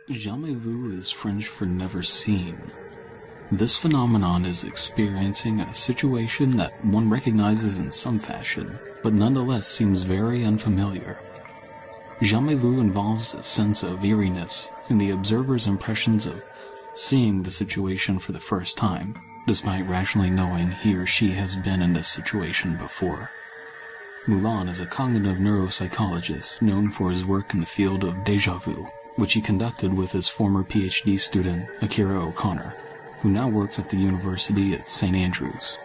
Jamais vu is French for never seen. This phenomenon is experiencing a situation that one recognizes in some fashion, but nonetheless seems very unfamiliar. Jamais vu involves a sense of eeriness in the observer's impressions of seeing the situation for the first time, despite rationally knowing he or she has been in this situation before. Moulin is a cognitive neuropsychologist known for his work in the field of déjà vu, which he conducted with his former PhD student, Akira O'Connor, who now works at the University at St. Andrews.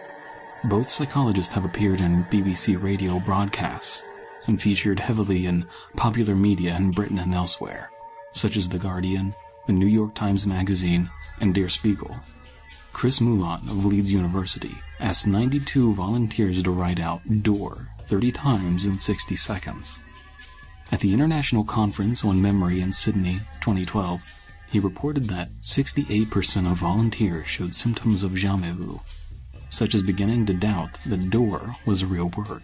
Both psychologists have appeared in BBC radio broadcasts and featured heavily in popular media in Britain and elsewhere, such as The Guardian, the New York Times Magazine, and Der Spiegel. Chris Moulin of Leeds University asked 92 volunteers to write out door 30 times in 60 seconds. At the International Conference on Memory in Sydney, 2012, he reported that 68% of volunteers showed symptoms of jamais vu, such as beginning to doubt that door was a real word.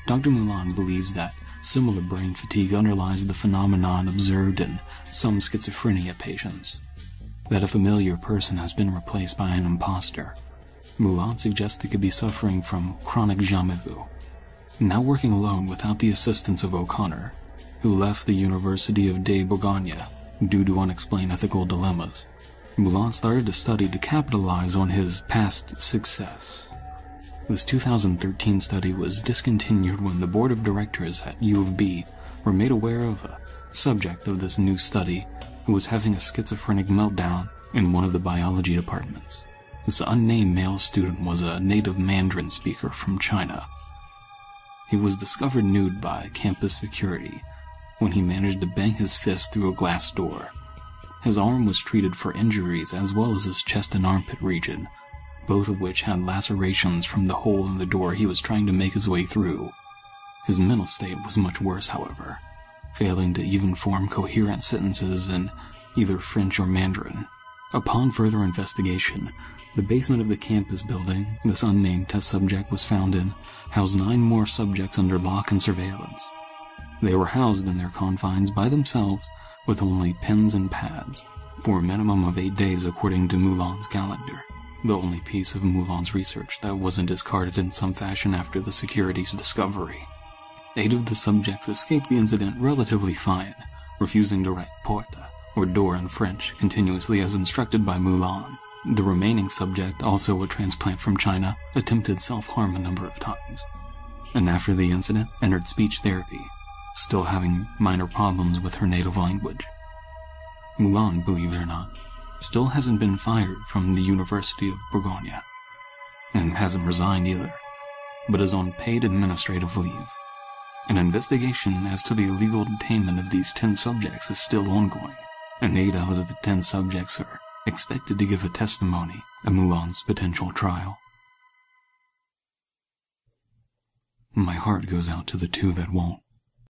Dr. Moulin believes that similar brain fatigue underlies the phenomenon observed in some schizophrenia patients, that a familiar person has been replaced by an imposter. Moulin suggests they could be suffering from chronic jamais vu. Now working alone without the assistance of O'Connor, who left the University of de Bourgogne due to unexplained ethical dilemmas, Moulin started a study to capitalize on his past success. This 2013 study was discontinued when the board of directors at U of B were made aware of a subject of this new study who was having a schizophrenic meltdown in one of the biology departments. This unnamed male student was a native Mandarin speaker from China. He was discovered nude by campus security when he managed to bang his fist through a glass door. His arm was treated for injuries as well as his chest and armpit region, both of which had lacerations from the hole in the door he was trying to make his way through. His mental state was much worse, however, failing to even form coherent sentences in either French or Mandarin. Upon further investigation, the basement of the campus building this unnamed test subject was found in housed 9 more subjects under lock and surveillance. They were housed in their confines by themselves with only pens and pads, for a minimum of 8 days according to Moulin's calendar, the only piece of Moulin's research that wasn't discarded in some fashion after the security's discovery. 8 of the subjects escaped the incident relatively fine, refusing to write porte, or door in French, continuously as instructed by Moulin. The remaining subject, also a transplant from China, attempted self-harm a number of times, and after the incident entered speech therapy, still having minor problems with her native language. Moulin, believe it or not, still hasn't been fired from the University of Bourgogne, and hasn't resigned either, but is on paid administrative leave. An investigation as to the illegal detainment of these 10 subjects is still ongoing, and 8 out of the 10 subjects are expected to give a testimony at Moulin's potential trial. My heart goes out to the 2 that won't.